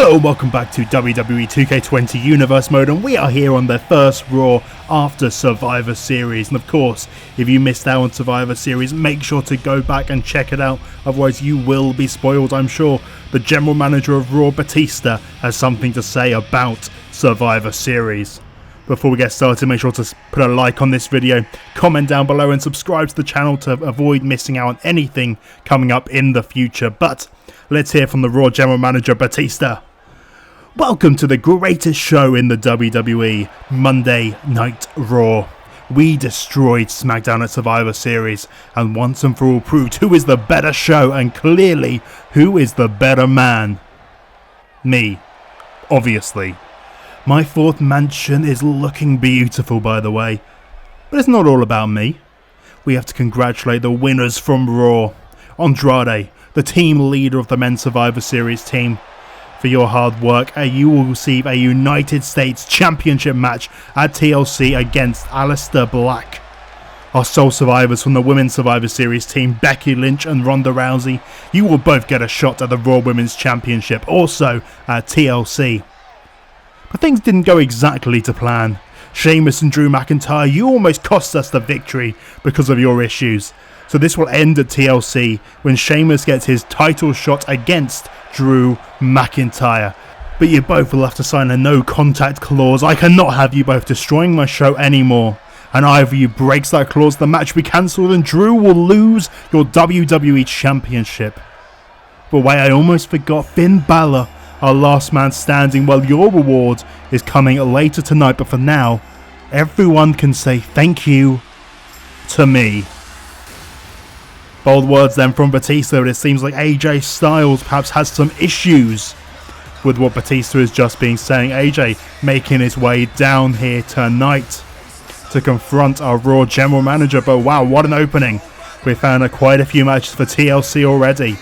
Hello and welcome back to WWE 2K20 Universe Mode, and we are here on the first Raw after Survivor Series. And of course, if you missed out on Survivor Series, make sure to go back and check it out, otherwise you will be spoiled, I'm sure. The general manager of Raw, Batista, has something to say about Survivor Series. Before we get started, make sure to put a like on this video, comment down below and subscribe to the channel to avoid missing out on anything coming up in the future. But let's hear from the Raw general manager, Batista. Welcome to the greatest show in the WWE, Monday Night Raw. We destroyed SmackDown at Survivor Series and once and for all proved who is the better show and clearly who is the better man. Me, obviously. My fourth mansion is looking beautiful, by the way, but it's not all about me. We have to congratulate the winners from Raw. Andrade, the team leader of the Men's Survivor Series team. For your hard work, you will receive a United States Championship match at TLC against Aleister Black. Our sole survivors from the Women's Survivor Series team, Becky, Lynch and Ronda Rousey, you will both get a shot at the Raw Women's Championship, also at TLC. But things didn't go exactly to plan. Sheamus and Drew McIntyre, you almost cost us the victory because of your issues. So this will end at TLC when Sheamus gets his title shot against Drew McIntyre. But you both will have to sign a no contact clause. I cannot have you both destroying my show anymore. And either you breaks that clause, the match will be cancelled and Drew will lose your WWE Championship. But wait, I almost forgot Finn Balor, our last man standing. Well, your reward is coming later tonight, but for now, everyone can say thank you to me. Bold words then from Batista, but it seems like AJ Styles perhaps has some issues with what Batista is just being saying. AJ making his way down here tonight to confront our Raw general manager, but wow, what an opening. We found quite a few matches for TLC already.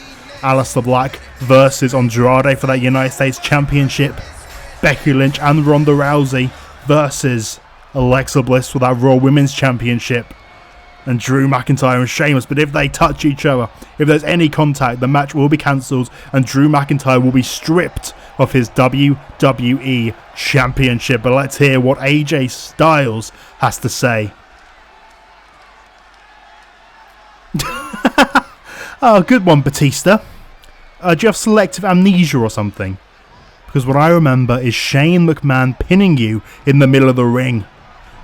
Aleister Black versus Andrade for that United States Championship. Becky Lynch and Ronda Rousey versus Alexa Bliss for that Raw Women's Championship. And Drew McIntyre and Sheamus, but if they touch each other, if there's any contact, the match will be cancelled and Drew McIntyre will be stripped of his WWE Championship. But let's hear what AJ Styles has to say. Oh, good one, Batista. Do you have selective amnesia or something? Because what I remember is Shane McMahon pinning you in the middle of the ring.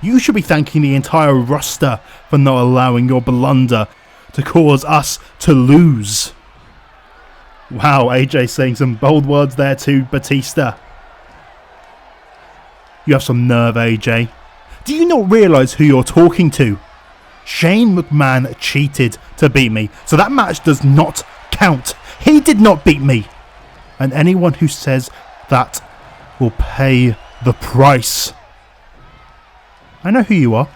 You should be thanking the entire roster for not allowing your blunder to cause us to lose. Wow, AJ saying some bold words there to Batista. You have some nerve, AJ. Do you not realise who you're talking to? Shane McMahon cheated to beat me, so that match does not count. He did not beat me. And anyone who says that will pay the price. I know who you are.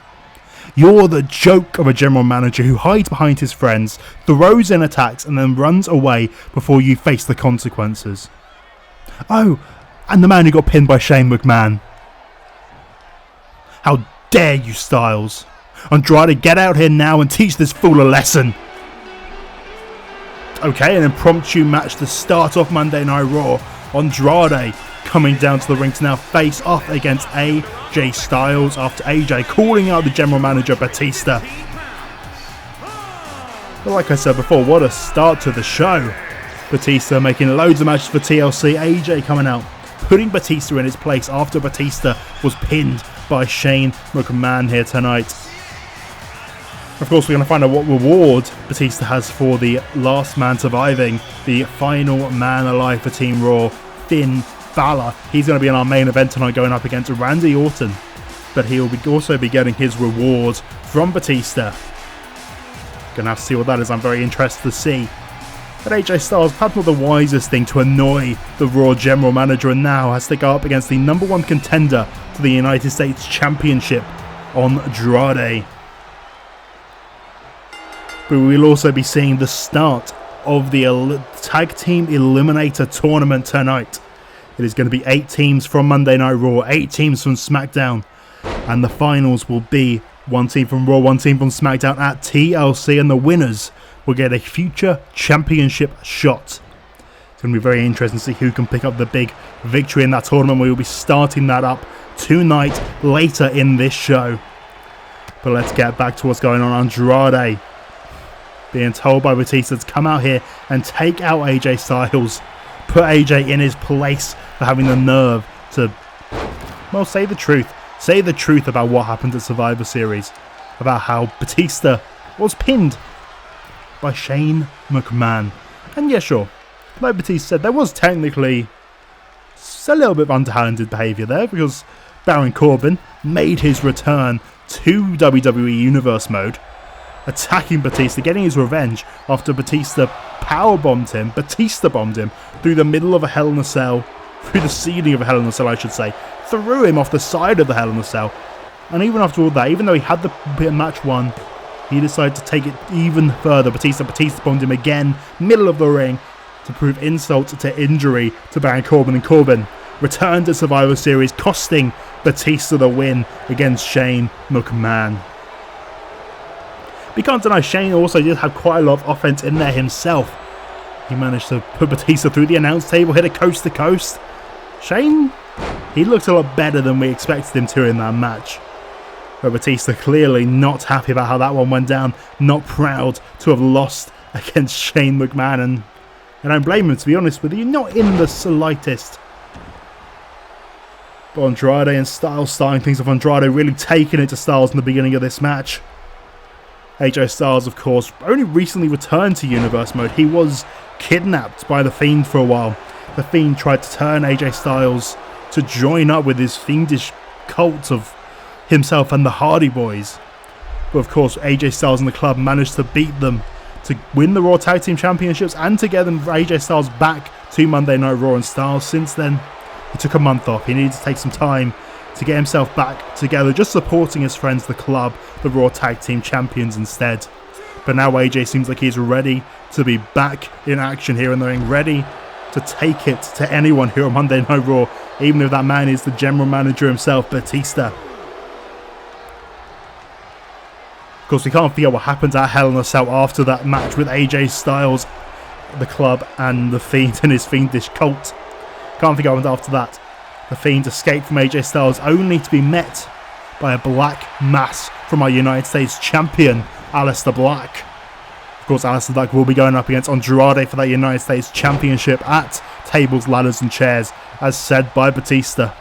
You're the joke of a general manager who hides behind his friends, throws in attacks and then runs away before you face the consequences. Oh, and the man who got pinned by Shane McMahon. How dare you, Styles? Andrade, get out here now and teach this fool a lesson. Okay, an impromptu match to start off Monday Night Raw. Andrade coming down to the ring to now face off against AJ Styles after AJ calling out the general manager Batista. But like I said before, what a start to the show. Batista making loads of matches for TLC. AJ coming out, putting Batista in his place after Batista was pinned by Shane McMahon here tonight. Of course, we're going to find out what reward Batista has for the last man surviving, the final man alive for Team Raw, Finn Balor. He's going to be in our main event tonight going up against Randy Orton, but he'll also be getting his reward from Batista. Gonna have to see what that is. I'm very interested to see. But AJ Styles, perhaps not the wisest thing to annoy the Raw general manager, and now has to go up against the #1 contender to the United States Championship, Andrade. But we'll also be seeing the start of the Tag Team Eliminator Tournament tonight. It is going to be 8 teams from Monday Night Raw, 8 teams from SmackDown, and the finals will be 1 team from Raw, 1 team from SmackDown at TLC, and the winners will get a future championship shot. It's going to be very interesting to see who can pick up the big victory in that tournament. We will be starting that up tonight, later in this show. But let's get back to what's going on. Andrade being told by Batista to come out here and take out AJ Styles. Put AJ in his place for having the nerve to, well, say the truth. Say the truth about what happened at Survivor Series. About how Batista was pinned by Shane McMahon. And yeah, sure, like Batista said, there was technically a little bit of underhanded behaviour there, because Baron Corbin made his return to WWE Universe mode, attacking Batista, getting his revenge after Batista powerbombed him, Batista-bombed him through the middle of a Hell in a Cell, through the ceiling of a Hell in a Cell I should say, threw him off the side of the Hell in a Cell, and even after all that, even though he had the match won, he decided to take it even further. Batista bombed him again, middle of the ring, to prove insult to injury to Baron Corbin, and Corbin returned to Survivor Series, costing Batista the win against Shane McMahon. We can't deny Shane also did have quite a lot of offense in there himself. He managed to put Batista through the announce table, hit a coast to coast. Shane, he looked a lot better than we expected him to in that match. But Batista clearly not happy about how that one went down, not proud to have lost against Shane McMahon, and I don't blame him, to be honest with you, not in the slightest. But Andrade and Styles starting things off. Andrade really taking it to Styles in the beginning of this match. AJ Styles, of course, only recently returned to Universe mode. He was kidnapped by The Fiend for a while. The Fiend tried to turn AJ Styles to join up with his fiendish cult of himself and the Hardy Boys. But of course, AJ Styles and the club managed to beat them to win the Raw Tag Team Championships and to get them AJ Styles back to Monday Night Raw. And Styles, since then, he took a month off. He needed to take some time to get himself back together, just supporting his friends, the club, the Raw Tag Team Champions instead. But now AJ seems like he's ready to be back in action here in the ring, ready to take it to anyone here on Monday Night Raw, even if that man is the general manager himself, Batista. Of course, we can't forget what happened at Hell in a Cell after that match with AJ Styles, the club, and The Fiend and his fiendish cult. Can't forget what happened after that. The Fiend escaped from AJ Styles only to be met by a black mass from our United States champion, Aleister Black. Of course, Aleister Black will be going up against Andrade for that United States Championship at Tables, Ladders and Chairs, as said by Batista.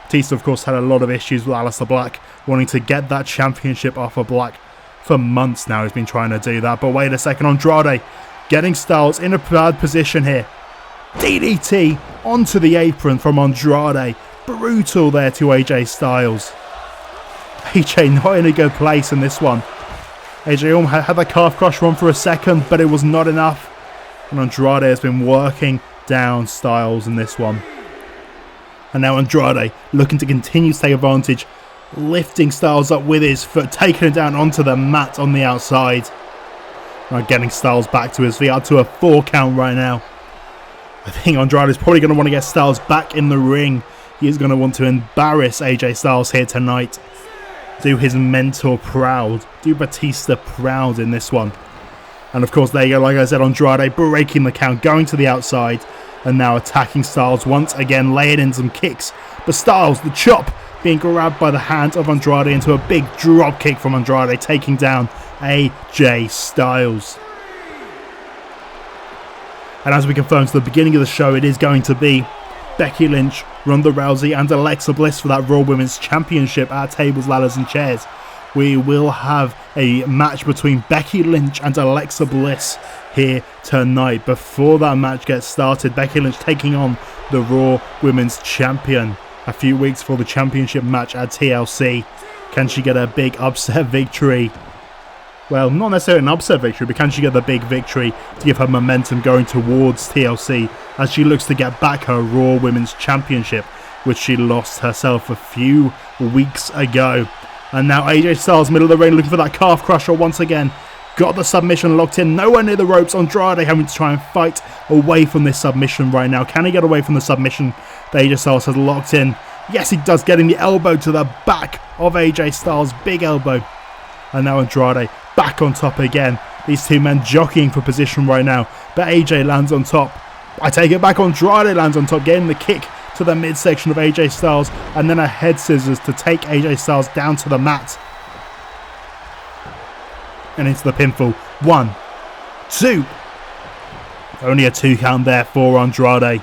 Batista, of course, had a lot of issues with Aleister Black, wanting to get that championship off of Black. For months now he's been trying to do that, but wait a second, Andrade getting Styles in a bad position here. DDT onto the apron from Andrade. Brutal there to AJ Styles. AJ not in a good place in this one. AJ almost had that calf crush run for a second, but it was not enough. And Andrade has been working down Styles in this one. And now Andrade looking to continue to take advantage, lifting Styles up with his foot, taking him down onto the mat on the outside. Now getting Styles back to his feet, up to a 4 count right now. I think Andrade is probably going to want to get Styles back in the ring. He is going to want to embarrass AJ Styles here tonight. Do his mentor proud. Do Batista proud in this one. And of course, there you go, like I said, Andrade breaking the count, going to the outside, and now attacking Styles once again, laying in some kicks. But Styles, the chop, being grabbed by the hand of Andrade into a big drop kick from Andrade, taking down AJ Styles. And as we confirmed to the beginning of the show, it is going to be Becky Lynch, Ronda Rousey and Alexa Bliss for that Raw Women's Championship at Tables, Ladders and Chairs. We will have a match between Becky Lynch and Alexa Bliss here tonight. Before that match gets started, Becky Lynch taking on the Raw Women's Champion a few weeks for the championship match at TLC. Can she get a big upset victory? Well, not necessarily an upset victory, but can she get the big victory to give her momentum going towards TLC as she looks to get back her Raw Women's Championship, which she lost herself a few weeks ago. And now AJ Styles, middle of the ring, looking for that calf crusher once again. Got the submission locked in, nowhere near the ropes. Andrade having to try and fight away from this submission right now. Can he get away from the submission that AJ Styles has locked in? Yes, he does, getting the elbow to the back of AJ Styles, big elbow. And now Andrade back on top again. These two men jockeying for position right now, but AJ lands on top. I take it back. Andrade lands on top, getting the kick to the midsection of AJ Styles, and then a head scissors to take AJ Styles down to the mat and into the pinfall. 1, 2. Only a 2 count there for Andrade.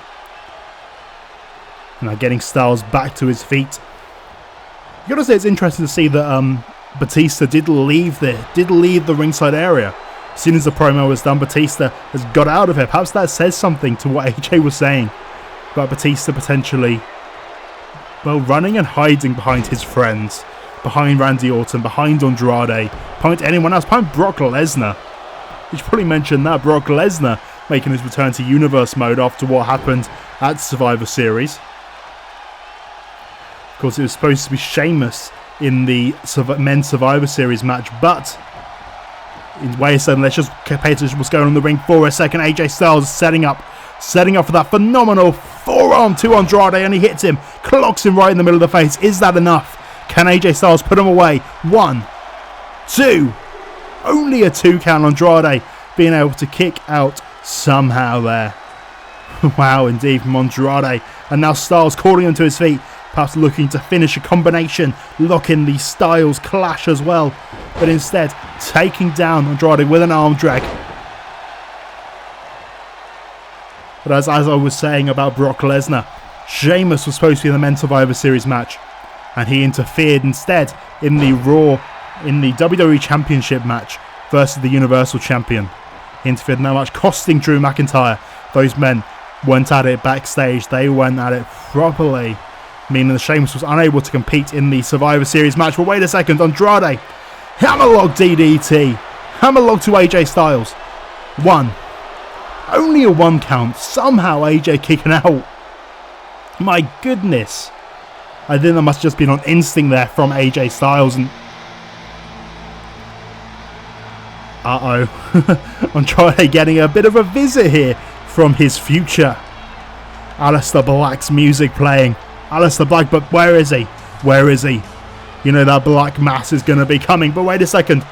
Now getting Styles back to his feet. You gotta say, it's interesting to see that Batista did leave the ringside area. As soon as the promo was done, Batista has got out of it. Perhaps that says something to what AJ was saying about Batista potentially, well, running and hiding behind his friends, behind Randy Orton, behind Andrade, behind anyone else, behind Brock Lesnar. You should probably mention that Brock Lesnar making his return to Universe mode after what happened at Survivor Series. Of course, it was supposed to be Sheamus in the men's Survivor Series match, but wait a second, let's just pay attention to what's going on in the ring for a second. AJ Styles setting up for that phenomenal forearm to Andrade, and he hits him, clocks him right in the middle of the face. Is that enough? Can AJ Styles put him away? 1, 2. Only a 2 count. Andrade being able to kick out somehow there. Wow, indeed, from Andrade. And now Styles calling him to his feet, perhaps looking to finish a combination, locking the Styles clash as well, but instead taking down Andrade with an arm drag. But as I was saying about Brock Lesnar, Sheamus was supposed to be in the men's Survivor Series match, and he interfered instead in the WWE Championship match versus the Universal Champion. He interfered in that match, costing Drew McIntyre. Those men weren't at it backstage, they went at it properly, meaning that Sheamus was unable to compete in the Survivor Series match. But wait a second, Andrade, hammerlock DDT, hammerlock to AJ Styles. 1. Only a 1 count. Somehow AJ kicking out. My goodness. I think that must have just been on instinct there from AJ Styles. And Andrade getting a bit of a visit here from his future. Aleister Black's music playing. Aleister Black, but where is he? Where is he? You know that black mass is going to be coming, but wait a second.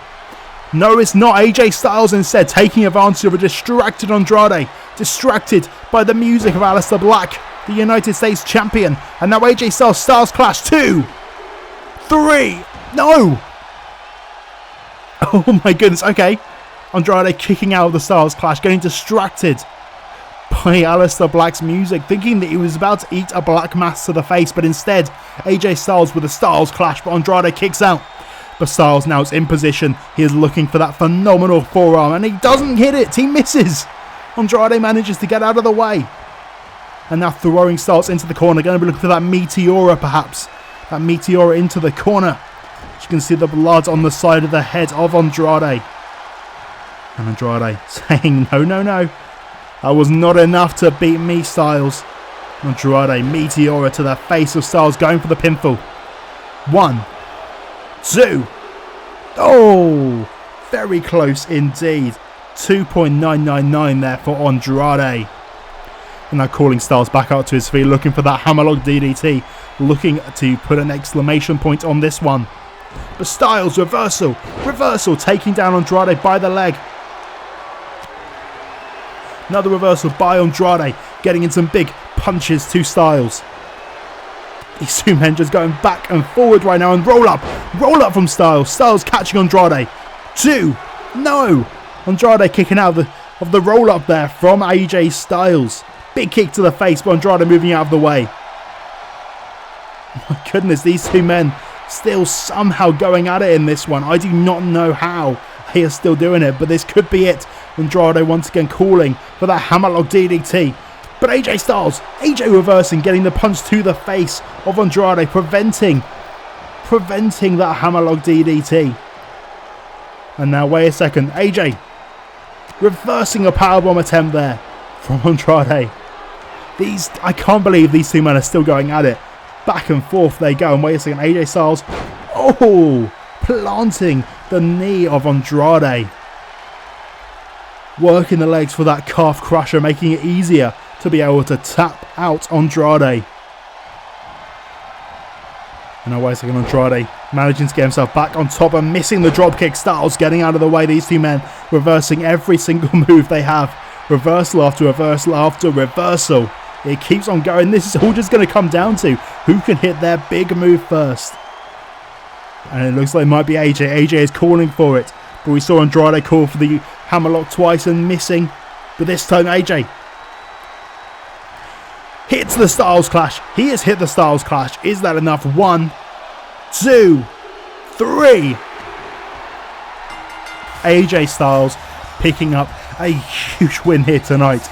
No, it's not. AJ Styles instead taking advantage of a distracted Andrade. Distracted by the music of Aleister Black, the United States Champion. And now AJ Styles clash. 2, 3. No! Oh my goodness. Okay. Andrade kicking out of the Styles clash, getting distracted by Aleister Black's music, thinking that he was about to eat a black mass to the face, but instead AJ Styles with a Styles clash, but Andrade kicks out. But Styles now is in position. He is looking for that phenomenal forearm, and he doesn't hit it. He misses. Andrade manages to get out of the way. And now throwing Styles into the corner. Going to be looking for that Meteora, perhaps. That Meteora into the corner. As you can see the blood on the side of the head of Andrade. And Andrade saying, no, no, no. That was not enough to beat me, Styles. Andrade, Meteora to the face of Styles, going for the pinfall. 1, 2. Oh, very close indeed. 2.999 there for Andrade. And now calling Styles back out to his feet, looking for that hammerlock DDT, looking to put an exclamation point on this one. But Styles, reversal, taking down Andrade by the leg. Another reversal by Andrade, getting in some big punches to Styles. These two men just going back and forward right now, and roll up from Styles. Styles catching Andrade. 2, no. Andrade kicking out of the roll up there from AJ Styles. Big kick to the face, but Andrade moving out of the way. My goodness, these two men still somehow going at it in this one. I do not know how they are still doing it, but this could be it. Andrade once again calling for that hammerlock DDT. But AJ Styles, AJ reversing, getting the punch to the face of Andrade, preventing that hammerlock DDT. And now, wait a second, AJ reversing a powerbomb attempt there from Andrade. I can't believe these two men are still going at it. Back and forth they go, and wait a second, AJ Styles, oh, planting the knee of Andrade. Working the legs for that calf crusher, making it easier to be able to tap out Andrade. And now wait a second, Andrade managing to get himself back on top and missing the dropkick. Styles getting out of the way. These two men reversing every single move they have Reversal after reversal after reversal. It keeps on going. This is all just going to come down to who can hit their big move first. And it looks like it might be AJ. AJ is calling for it. But we saw Andrade call for the hammerlock twice and missing. But this time AJ hits the Styles Clash. He has hit the Styles Clash. Is that enough? 1, 2, 3. AJ Styles picking up a huge win here tonight.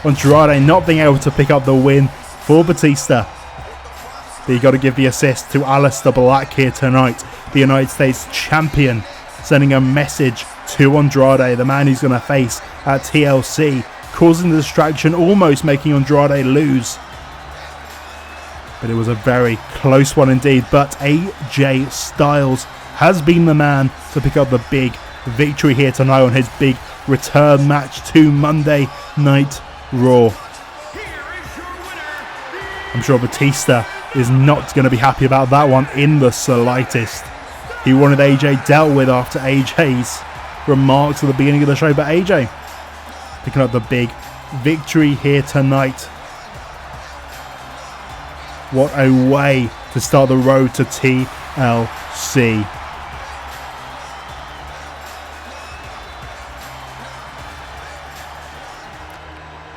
Andrade not being able to pick up the win for Batista. But you got to give the assist to Aleister Black here tonight, the United States champion, sending a message to Andrade, the man he's going to face at TLC, causing the distraction, almost making Andrade lose. But it was a very close one indeed. But AJ Styles has been the man to pick up the big victory here tonight on his big return match to Monday Night Raw. I'm sure Batista is not going to be happy about that one in the slightest. He wanted AJ dealt with after AJ's remarks at the beginning of the show, but AJ picking up the big victory here tonight. What a way to start the road to TLC.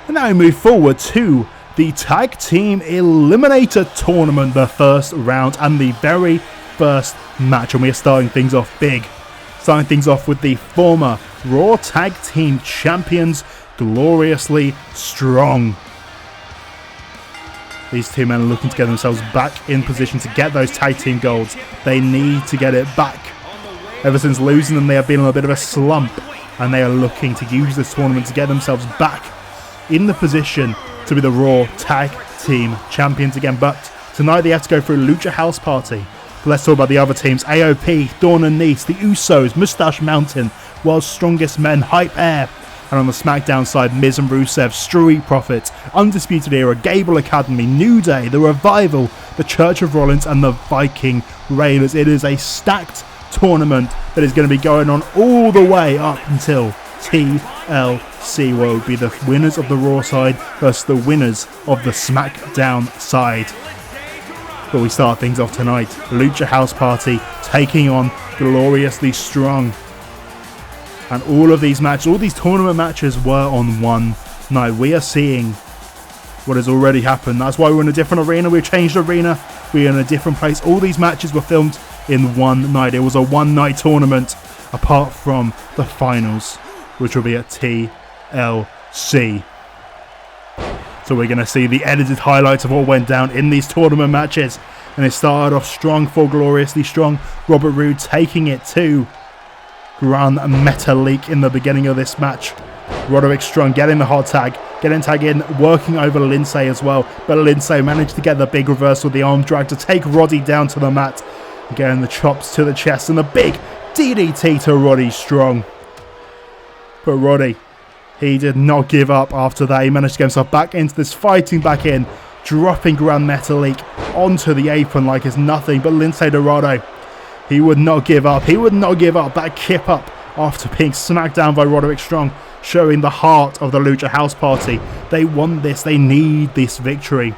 And now we move forward to the Tag Team Eliminator Tournament, the first round and the very first match. And we are starting things off big. Starting things off with the former Raw Tag Team Champions, Gloriously Strong. These two men are looking to get themselves back in position to get those tag team golds. They need to get it back. Ever since losing them, they have been in a bit of a slump, and they are looking to use this tournament to get themselves back in the position to be the Raw Tag Team Champions again. But tonight they have to go through Lucha House Party. But let's talk about the other teams. AOP, Dawn and Nice, the Usos, Moustache Mountain, World's Strongest Men, Hype Air. And on the SmackDown side, Miz and Rusev, Street Profits, Undisputed Era, Gable Academy, New Day, The Revival, the Church of Rollins, and the Viking Raiders. It is a stacked tournament that is going to be going on all the way up until TLC, where it will be the winners of the Raw side versus the winners of the SmackDown side. But we start things off tonight. Lucha House Party taking on Gloriously Strong. And all of these matches, all these tournament matches were on one night. We are seeing what has already happened. That's why we're in a different arena. We've changed arena. We're in a different place. All these matches were filmed in one night. It was a one-night tournament, apart from the finals, which will be at TLC. So we're going to see the edited highlights of what went down in these tournament matches. And it started off strong for Gloriously Strong. Robert Roode taking it to Gran Metalik in the beginning of this match. Roderick Strong getting the hot tag, getting tag in, working over Lindsay as well. But Lindsay managed to get the big reversal, the arm drag to take Roddy down to the mat. Getting the chops to the chest and the big DDT to Roddy Strong. But Roddy, he did not give up after that. He managed to get himself back into this, fighting back in, dropping Gran Metalik onto the apron like it's nothing. But Lindsay Dorado, he would not give up. He would not give up. That kip up after being smacked down by Roderick Strong, showing the heart of the Lucha House Party. They want this. They need this victory.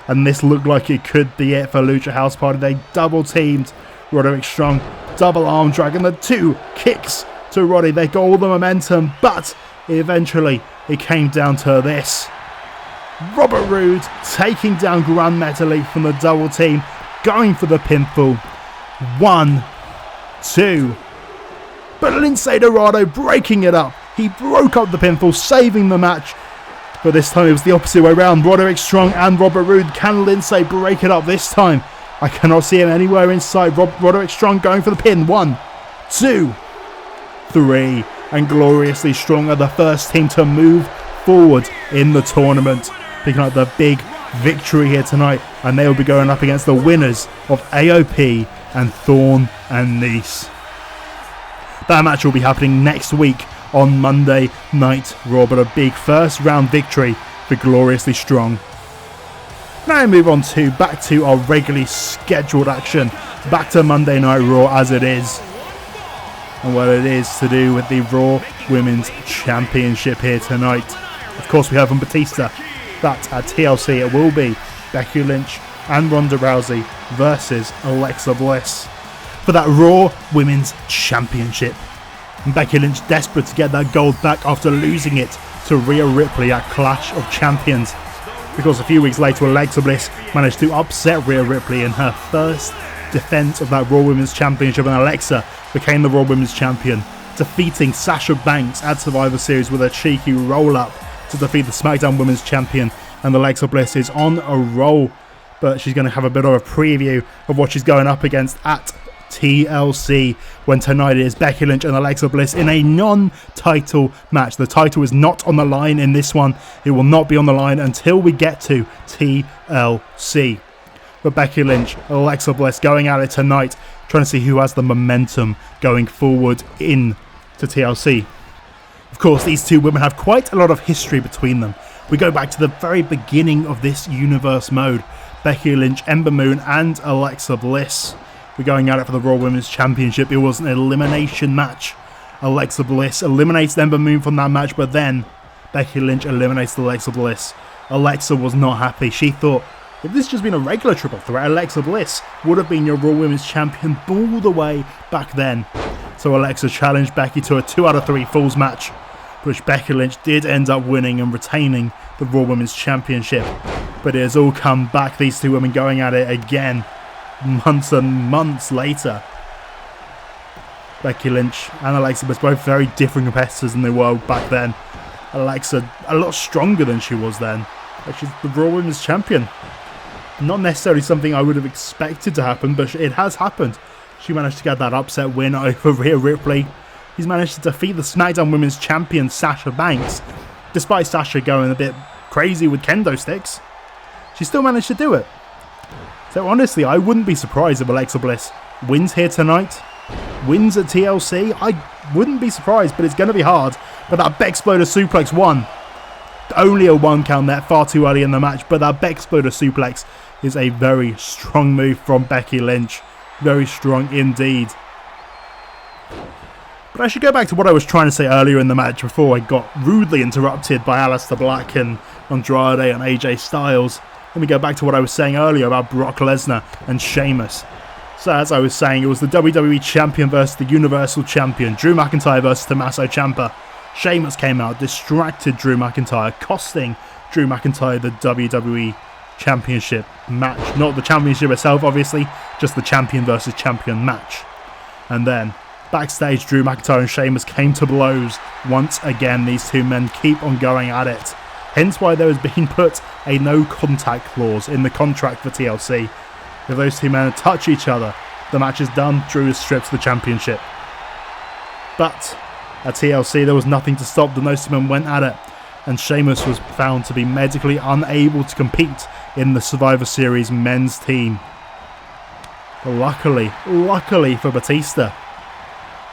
And this looked like it could be it for Lucha House Party. They double teamed Roderick Strong. Double arm drag and the two kicks to Roddy. They got all the momentum, but eventually it came down to this. Robert Roode taking down Gran Metalik from the double team, going for the pinfall. 1, 2. But Lindsay Dorado breaking it up. He broke up the pinfall, saving the match. But this time it was the opposite way around. Roderick Strong and Robert Roode. Can Lindsay break it up this time? I cannot see him anywhere inside. Roderick Strong going for the pin. 1, 2, 3. And Gloriously Strong are the first team to move forward in the tournament, picking up the big victory here tonight. And they will be going up against the winners of AOP and Thorn and Nice. That match will be happening next week on Monday Night Raw, but a big first round victory for Gloriously Strong. Now we move on to back to our regularly scheduled action, back to Monday Night Raw as it is. And well, it is to do with the Raw Women's Championship here tonight. Of course, we have on Batista that at TLC it will be Becky Lynch and Ronda Rousey versus Alexa Bliss for that Raw Women's Championship. And Becky Lynch desperate to get that gold back after losing it to Rhea Ripley at Clash of Champions. Because a few weeks later, Alexa Bliss managed to upset Rhea Ripley in her first defense of that Raw Women's Championship, and Alexa became the Raw Women's Champion, defeating Sasha Banks at Survivor Series with a cheeky roll-up to defeat the SmackDown Women's Champion. And Alexa Bliss is on a roll, but she's going to have a bit of a preview of what she's going up against at TLC, when tonight it is Becky Lynch and Alexa Bliss in a non-title match. The title is not on the line in this one. It will not be on the line until we get to TLC. But Becky Lynch, Alexa Bliss going at it tonight, trying to see who has the momentum going forward in to TLC. Of course, these two women have quite a lot of history between them. We go back to the very beginning of this universe mode. Becky Lynch, Ember Moon and Alexa Bliss were going at it for the Raw Women's Championship. It was an elimination match. Alexa Bliss eliminates Ember Moon from that match, but then Becky Lynch eliminates Alexa Bliss. Alexa was not happy. She thought, if this had just been a regular triple threat, Alexa Bliss would have been your Raw Women's Champion all the way back then. So Alexa challenged Becky to a 2 out of 3 falls match, which Becky Lynch did end up winning and retaining the Raw Women's Championship. But it has all come back, these two women going at it again, months and months later. Becky Lynch and Alexa Bliss, both very different competitors than they were back then. Alexa a lot stronger than she was then. She's the Raw Women's Champion. Not necessarily something I would have expected to happen, but it has happened. She managed to get that upset win over Rhea Ripley. He's managed to defeat the SmackDown Women's Champion Sasha Banks. Despite Sasha going a bit crazy with kendo sticks, she still managed to do it. So honestly, I wouldn't be surprised if Alexa Bliss wins here tonight, wins at TLC. I wouldn't be surprised, but it's going to be hard. But that Bexploder suplex won. Only a 1 count there, far too early in the match, but that Bexploder suplex is a very strong move from Becky Lynch. Very strong indeed. But I should go back to what I was trying to say earlier in the match before I got rudely interrupted by Aleister Black and Andrade and AJ Styles. Let me go back to what I was saying earlier about Brock Lesnar and Sheamus. So as I was saying, it was the WWE Champion versus the Universal Champion, Drew McIntyre versus Tommaso Ciampa. Sheamus came out, distracted Drew McIntyre, costing Drew McIntyre the WWE Championship match. Not the championship itself, obviously, just the champion versus champion match. And then, backstage, Drew McIntyre and Sheamus came to blows. Once again, these two men keep on going at it. Hence why there has been put a no contact clause in the contract for TLC. If those two men touch each other, the match is done. Drew is stripped of the championship. But at TLC, there was nothing to stop them. Those two men went at it, and Sheamus was found to be medically unable to compete in the Survivor Series men's team. But luckily for Batista,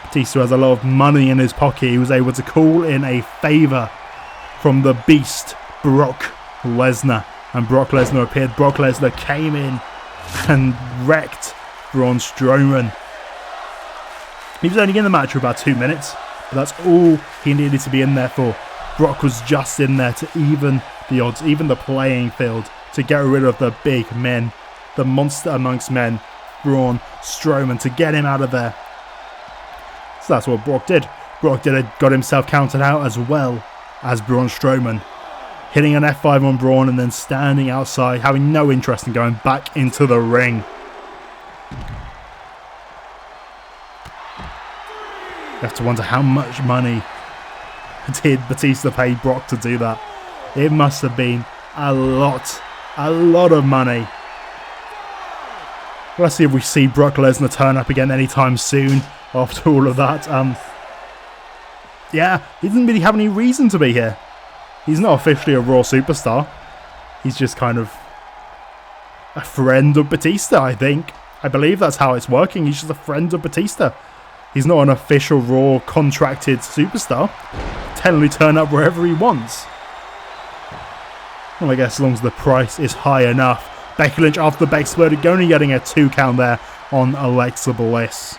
Batista has a lot of money in his pocket. He was able to call in a favour from the beast, Brock Lesnar. And Brock Lesnar appeared. Brock Lesnar came in and wrecked Braun Strowman. He was only in the match for about 2 minutes, but that's all he needed to be in there for. Brock was just in there to even the odds, even the playing field, to get rid of the big men, the monster amongst men, Braun Strowman, to get him out of there. So that's what Brock did. Brock got himself counted out as well as Braun Strowman, hitting an F5 on Braun and then standing outside, having no interest in going back into the ring. You have to wonder how much money did Batista pay Brock to do that. It must have been a lot of money. Let's see if we see Brock Lesnar turn up again anytime soon after all of that. Yeah, he doesn't really have any reason to be here. He's not officially a Raw superstar. He's just kind of a friend of Batista, I think. I believe that's how it's working. He's just a friend of Batista. He's not an official Raw contracted superstar. Technically turn up wherever he wants. Well, I guess as long as the price is high enough. Becky Lynch after the Bexploder, only getting a 2 count there on Alexa Bliss.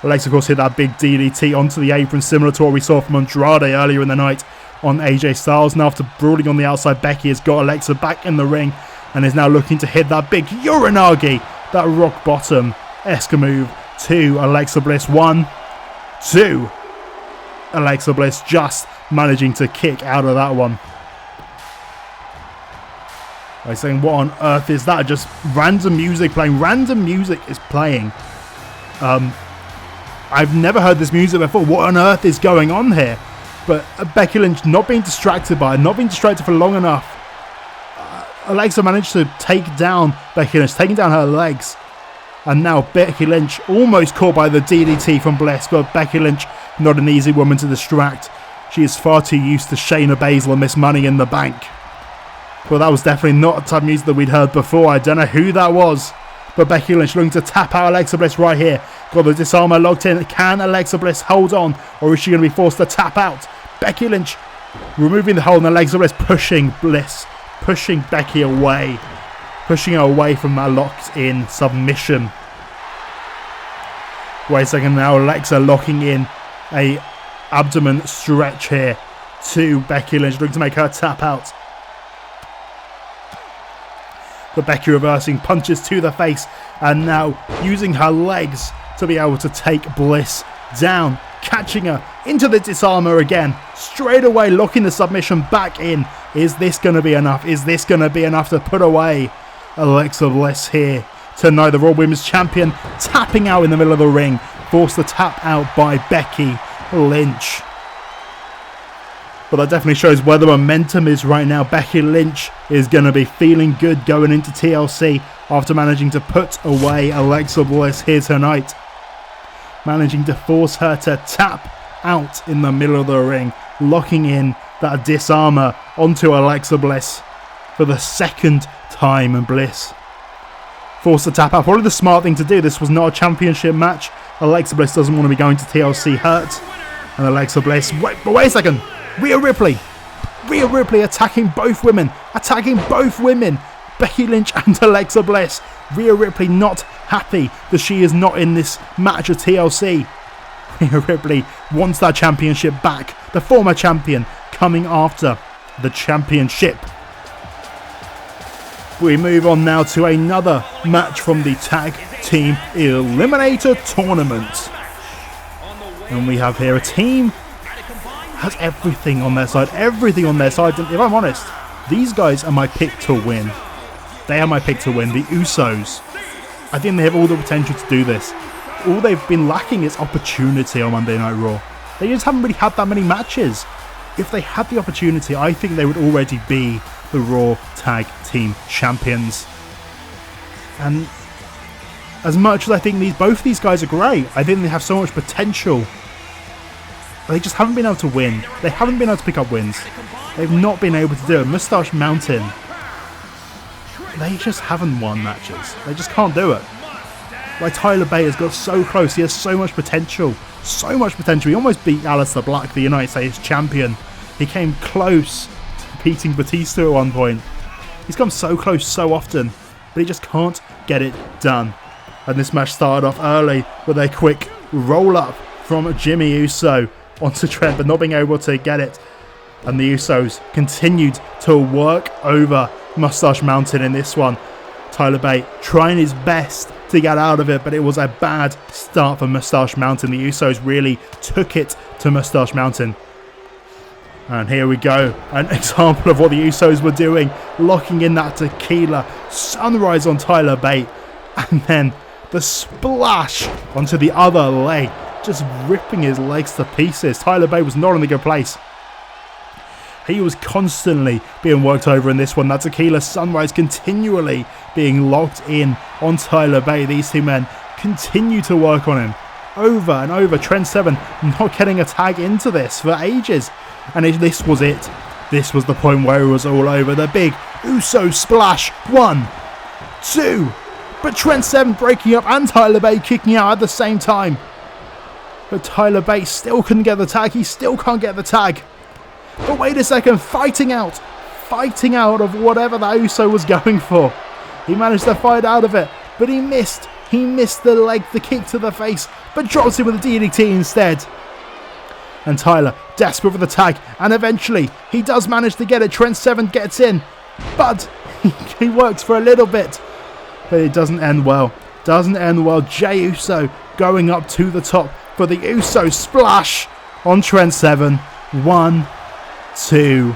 Alexa, of course, hit that big DDT onto the apron, similar to what we saw from Andrade earlier in the night on AJ Styles. Now, after brawling on the outside, Becky has got Alexa back in the ring and is now looking to hit that big Uranagi, that rock bottom-esque move to Alexa Bliss. 1, 2. Alexa Bliss just managing to kick out of that one. I'm saying, what on earth is that? Just random music playing. Random music is playing. I've never heard this music before. What on earth is going on here? But Becky Lynch not being distracted by it, not being distracted for long enough. Alexa managed to take down Becky Lynch, taking down her legs. And now Becky Lynch almost caught by the DDT from Bliss, but Becky Lynch not an easy woman to distract. She is far too used to Shayna Baszler Miss Money in the Bank. Well, that was definitely not the type of music that we'd heard before. I don't know who that was. But Becky Lynch looking to tap out Alexa Bliss right here. Got the disarmer locked in. Can Alexa Bliss hold on? Or is she going to be forced to tap out? Becky Lynch removing the hold and Alexa Bliss pushing Bliss. Pushing Becky away. Pushing her away from that locked in submission. Wait a second now. Alexa locking in a abdomen stretch here to Becky Lynch. Looking to make her tap out. But Becky reversing punches to the face and now using her legs to be able to take Bliss down, catching her into the disarmer again, straight away locking the submission back in. Is this going to be enough? Is this going to be enough to put away Alexa Bliss here tonight? The Raw Women's Champion tapping out in the middle of the ring, forced to tap out by Becky Lynch. But that definitely shows where the momentum is right now. Becky Lynch is going to be feeling good going into TLC after managing to put away Alexa Bliss here tonight. Managing to force her to tap out in the middle of the ring. Locking in that disarmer onto Alexa Bliss for the second time. And Bliss forced to tap out. Probably the smart thing to do. This was not a championship match. Alexa Bliss doesn't want to be going to TLC hurt. And Alexa Bliss... Wait a second. Rhea Ripley attacking both women. Becky Lynch and Alexa Bliss. Rhea Ripley not happy that she is not in this match of TLC. Rhea Ripley wants that championship back. The former champion coming after the championship. We move on now to another match from the Tag Team Eliminator Tournament. And we have here a team has everything on their side. If I'm honest, these guys are my pick to win. They are my pick to win. The Usos. I think they have all the potential to do this. All they've been lacking is opportunity on Monday Night Raw. They just haven't really had that many matches. If they had the opportunity, I think they would already be the Raw Tag Team Champions. And as much as I think both these guys are great, I think they have so much potential. They just haven't been able to win. They haven't been able to pick up wins. They've not been able to do it. Moustache Mountain. They just haven't won matches. They just can't do it. Like Tyler Bate has got so close. He has so much potential. So much potential. He almost beat Aleister Black, the United States champion. He came close to beating Batista at one point. He's come so close so often, but he just can't get it done. And this match started off early with a quick roll-up from Jimmy Uso onto Trent, but not being able to get it. And the Usos continued to work over Moustache Mountain in this one. Tyler Bate trying his best to get out of it, but it was a bad start for Moustache Mountain. The Usos really took it to Moustache Mountain. And here we go, an example of what the Usos were doing, locking in that tequila sunrise on Tyler Bate, and then the splash onto the other leg, just ripping his legs to pieces. Tyler Bate was not in a good place. He was constantly being worked over in this one. That tequila sunrise continually being locked in on Tyler Bate. These two men continue to work on him over and over. Trent Seven not getting a tag into this for ages. And this was it. This was the point where it was all over. The big Uso splash. 1, 2. But Trent Seven breaking up and Tyler Bate kicking out at the same time. But Tyler Bate still couldn't get the tag. He still can't get the tag. But wait a second, fighting out of whatever that Uso was going for. He managed to fight out of it, but he missed He missed the leg, the kick to the face, but drops him with a DDT instead. And Tyler, desperate for the tag, and eventually he does manage to get it. Trent Seven gets in, but he works for a little bit, but it doesn't end well. Doesn't end well. Jey Uso going up to the top for the Uso splash on Trent Seven. 1, 2,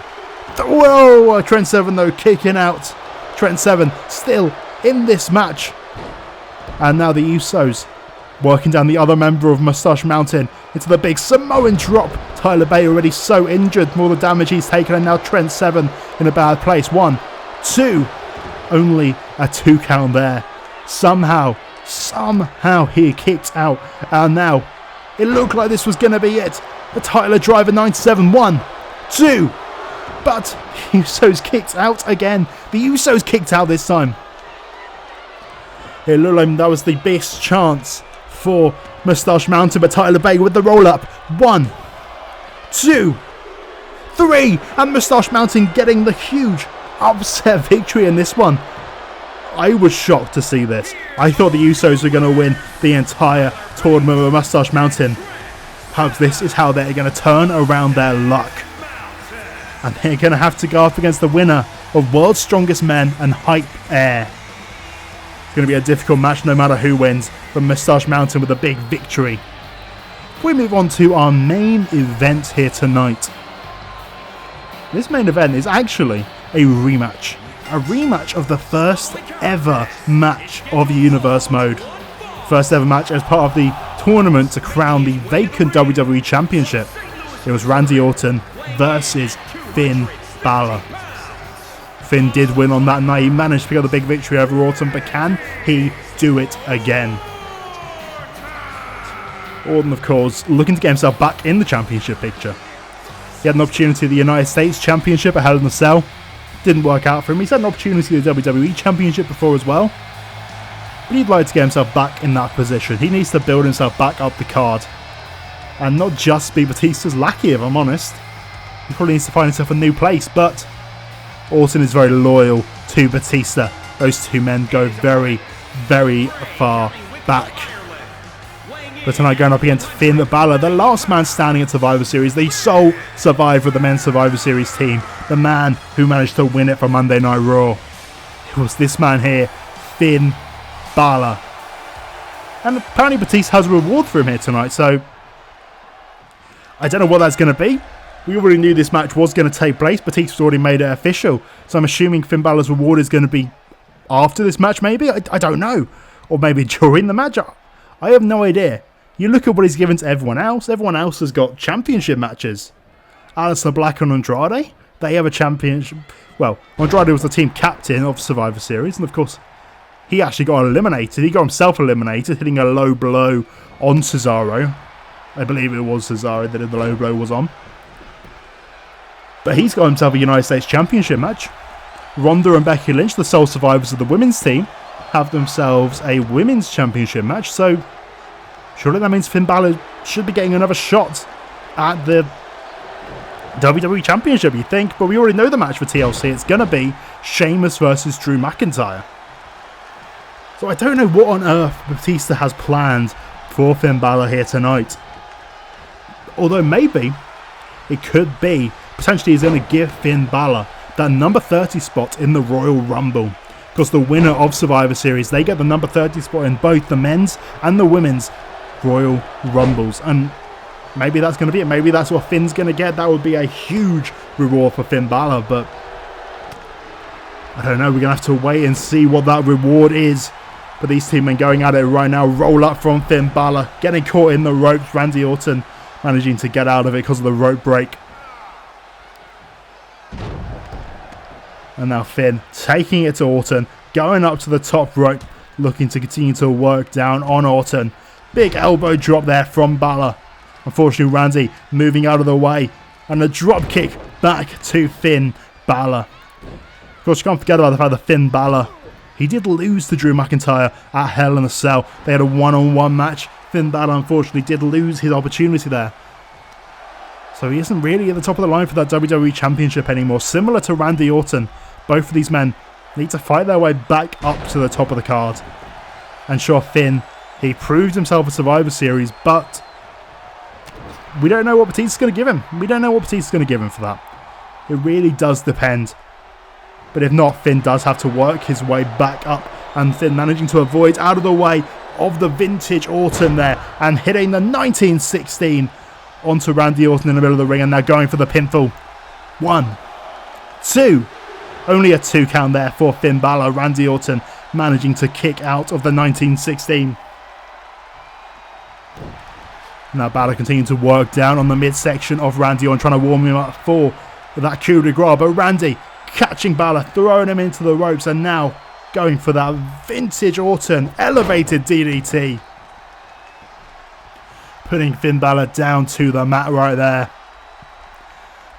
whoa! Trent Seven though kicking out. Trent Seven still in this match, and now the Usos working down the other member of Moustache Mountain into the big Samoan drop. Tyler Bate already so injured, more the damage he's taken, and now Trent Seven in a bad place. 1, 2, only a 2 count there. Somehow he kicked out, and now it looked like this was going to be it. The Tyler Driver 97, 1, 2, but the Usos kicked out again. The Usos kicked out this time. It looked like that was the best chance for Moustache Mountain, but Tyler Bate with the roll up. 1, 2, 3, and Moustache Mountain getting the huge upset victory in this one. I was shocked to see this. I thought the Usos were going to win the entire tournament with Moustache Mountain. Perhaps this is how they're going to turn around their luck. And they're going to have to go up against the winner of World's Strongest Men and Hype Air. It's going to be a difficult match no matter who wins, but Moustache Mountain with a big victory. We move on to our main event here tonight. This main event is actually a rematch. A rematch of the first ever match of Universe Mode. First ever match as part of the tournament to crown the vacant WWE Championship. It was Randy Orton versus Finn Balor. Finn did win on that night. He managed to pick up the big victory over Orton, but can he do it again? Orton, of course, looking to get himself back in the championship picture. He had an opportunity at the United States Championship at Hell in a Cell. Didn't work out for him. He's had an opportunity at the WWE Championship before as well. But he'd like to get himself back in that position. He needs to build himself back up the card. And not just be Batista's lackey, if I'm honest. He probably needs to find himself a new place, but Orton is very loyal to Batista. Those two men go very, very far back. But tonight going up against Finn Balor, the last man standing at Survivor Series, the sole survivor of the men's Survivor Series team, the man who managed to win it for Monday Night Raw. It was this man here, Finn Balor. And apparently Batista has a reward for him here tonight, so I don't know what that's going to be. We already knew this match was going to take place. Batista's already made it official, so I'm assuming Finn Balor's reward is going to be after this match, maybe? I don't know. Or maybe during the match. I have no idea. You look at what he's given to everyone else. Everyone else has got championship matches. Aleister Black and Andrade, they have a championship. Well, Andrade was the team captain of Survivor Series, and of course, he actually got eliminated. He got himself eliminated, hitting a low blow on Cesaro. I believe it was Cesaro that the low blow was on. But he's got himself a United States Championship match. Ronda and Becky Lynch, the sole survivors of the women's team, have themselves a women's championship match, so surely that means Finn Balor should be getting another shot at the WWE Championship, you think? But we already know the match for TLC. It's going to be Sheamus versus Drew McIntyre. So I don't know what on earth Batista has planned for Finn Balor here tonight. Although maybe it could be potentially he's going to give Finn Balor that number 30 spot in the Royal Rumble. Because the winner of Survivor Series, they get the number 30 spot in both the men's and the women's Royal Rumbles, and maybe that's going to be it. Maybe that's what Finn's going to get. That would be a huge reward for Finn Balor, but I don't know. We're going to have to wait and see what that reward is. But these two men going at it right now. Roll up from Finn Balor, getting caught in the ropes. Randy Orton managing to get out of it because of the rope break. And now Finn taking it to Orton, going up to the top rope, looking to continue to work down on Orton. Big elbow drop there from Balor. Unfortunately, Randy moving out of the way. And a drop kick back to Finn Balor. Of course, you can't forget about the fact that Finn Balor, he did lose to Drew McIntyre at Hell in a Cell. They had a one-on-one match. Finn Balor, unfortunately, did lose his opportunity there. So he isn't really at the top of the line for that WWE Championship anymore. Similar to Randy Orton, both of these men need to fight their way back up to the top of the card. And sure, Finn, he proved himself at Survivor Series, but we don't know what Batista's going to give him. We don't know what Batista's going to give him for that. It really does depend. But if not, Finn does have to work his way back up. And Finn managing to avoid out of the way of the vintage Orton there. And hitting the 1916 onto Randy Orton in the middle of the ring. And now going for the pinfall. 1, 2. Only a 2 count there for Finn Balor. Randy Orton managing to kick out of the 1916. Now Balor continuing to work down on the midsection of Randy Orton, trying to warm him up for that coup de grace. But Randy catching Balor, throwing him into the ropes, and now going for that vintage Orton elevated DDT. Putting Finn Balor down to the mat right there.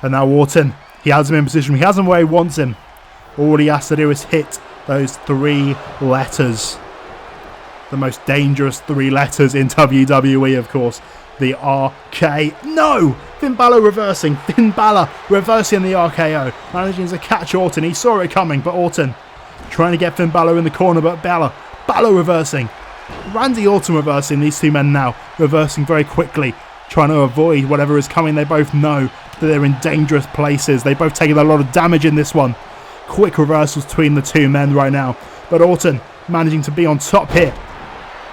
And now Orton, he has him in position. He has him where he wants him. All he has to do is hit those 3 letters. The most dangerous 3 letters in WWE, of course. The RK. No! Finn Balor reversing. Finn Balor reversing the RKO. Managing to catch Orton. He saw it coming, but Orton trying to get Finn Balor in the corner, but Balor reversing. Randy Orton reversing. These 2 men now reversing very quickly, trying to avoid whatever is coming. They both know that they're in dangerous places. They've both taken a lot of damage in this one. Quick reversals between the 2 men right now. But Orton managing to be on top here.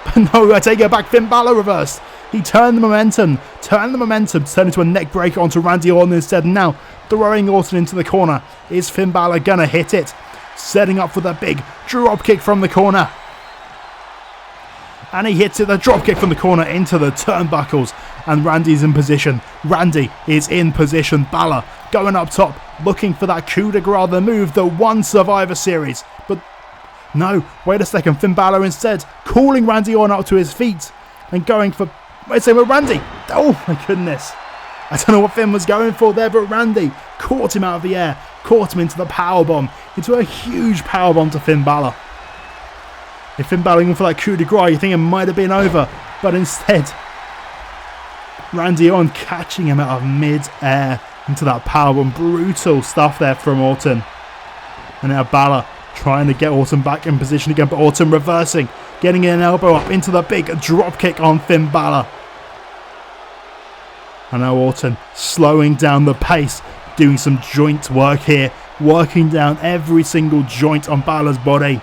But no, I take it back. Finn Balor reversed. He turned the momentum, turned into a neck breaker onto Randy Orton instead. Now throwing Orton into the corner. Is Finn Balor gonna hit it? Setting up for the big drop kick from the corner. And he hits it, the drop kick from the corner into the turnbuckles. And Randy's in position. Randy is in position. Balor going up top, looking for that coup de grace, the move that won Survivor Series. But no, wait a second. Finn Balor instead calling Randy Orton up to his feet and going for... Wait a second, but Randy... Oh my goodness. I don't know what Finn was going for there, but Randy caught him out of the air, caught him into the powerbomb, into a huge powerbomb to Finn Balor. If Finn Balor went for that coup de grace, you think it might have been over, but instead, Randy Orton catching him out of mid-air into that powerbomb. Brutal stuff there from Orton. And now Balor trying to get Orton back in position again, but Orton reversing, getting an elbow up into the big drop kick on Finn Balor. And now Orton slowing down the pace, doing some joint work here, working down every single joint on Balor's body.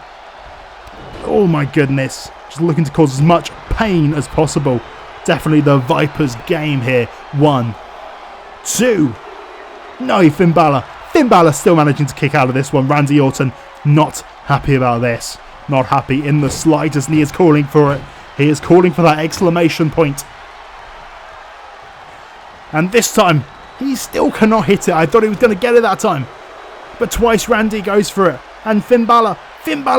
Oh my goodness, just looking to cause as much pain as possible. Definitely the Viper's game here. 1, 2. No, Finn Balor. Finn Balor still managing to kick out of this one. Randy Orton not happy about this. Not happy in the slightest, and he is calling for it. He is calling for that exclamation point. And this time, he still cannot hit it. I thought he was going to get it that time. But twice Randy goes for it. And Finn Balor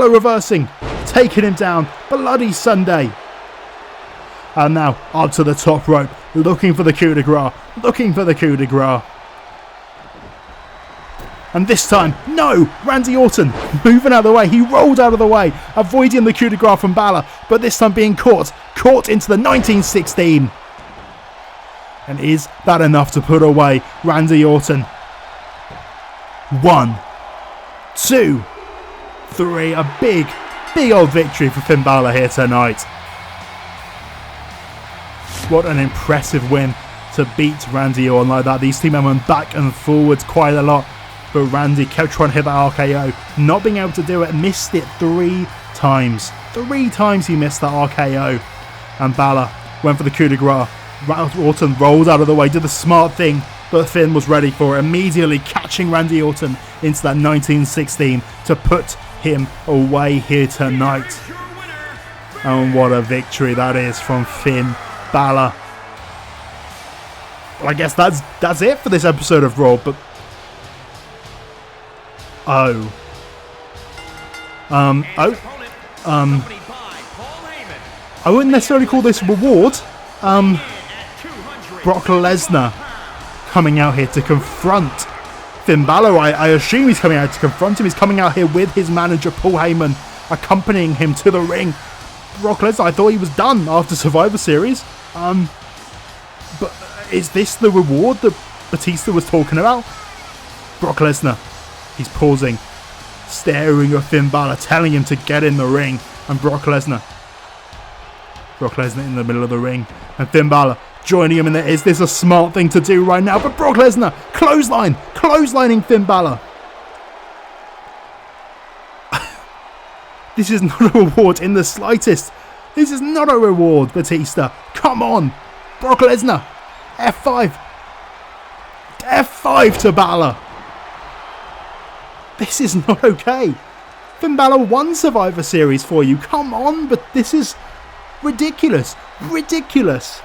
reversing, taking him down. Bloody Sunday. And now up to the top rope, looking for the coup de grace. And this time, no! Randy Orton moving out of the way. He rolled out of the way, avoiding the coup de grace from Balor, but this time being caught into the 1916. And is that enough to put away Randy Orton? 1, 2, 3. A big old victory for Finn Balor here tonight. What an impressive win to beat Randy Orton like that. These two men went back and forwards quite a lot, but Randy kept trying to hit that RKO, not being able to do it, missed it 3 times. 3 times he missed that RKO. And Balor went for the coup de grace. Orton rolled out of the way, did the smart thing, but Finn was ready for it, immediately catching Randy Orton into that 1916 to put him away here tonight. And what a victory that is from Finn Balor. Well, I guess that's it for this episode of Raw, but I wouldn't necessarily call this a reward. Brock Lesnar coming out here to confront Finn Balor. I assume he's coming out to confront him. He's coming out here with his manager Paul Heyman accompanying him to the ring. Brock Lesnar, I thought he was done after Survivor Series. But is this the reward that Batista was talking about? Brock Lesnar, he's pausing, staring at Finn Balor, telling him to get in the ring. And Brock Lesnar Brock Lesnar in the middle of the ring. And Finn Balor joining him in there. Is this a smart thing to do right now? But Brock Lesnar, clotheslining Finn Balor. This is not a reward in the slightest. This is not a reward, Batista. Come on. Brock Lesnar. F5. F5 to Balor. This is not okay. Finn Balor won Survivor Series for you. Come on, but this is ridiculous. Ridiculous.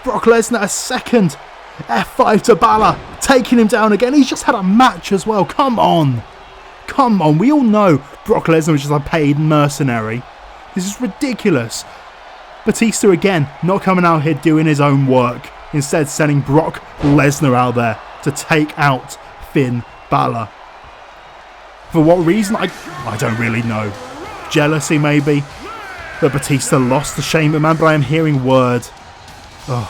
Brock Lesnar a second. F5 to Balor. Taking him down again. He's just had a match as well. Come on. Come on. We all know Brock Lesnar was just a paid mercenary. This is ridiculous. Batista again not coming out here doing his own work. Instead sending Brock Lesnar out there to take out Finn Balor. For what reason? I don't really know. Jealousy maybe? That Batista lost the Shane McMahon, but I am hearing word. Oh.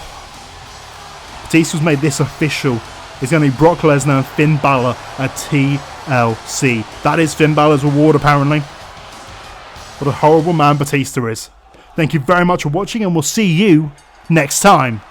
Batista's made this official. It's going to be Brock Lesnar and Finn Balor at TLC. That is Finn Balor's reward apparently. What a horrible man Batista is. Thank you very much for watching and we'll see you next time.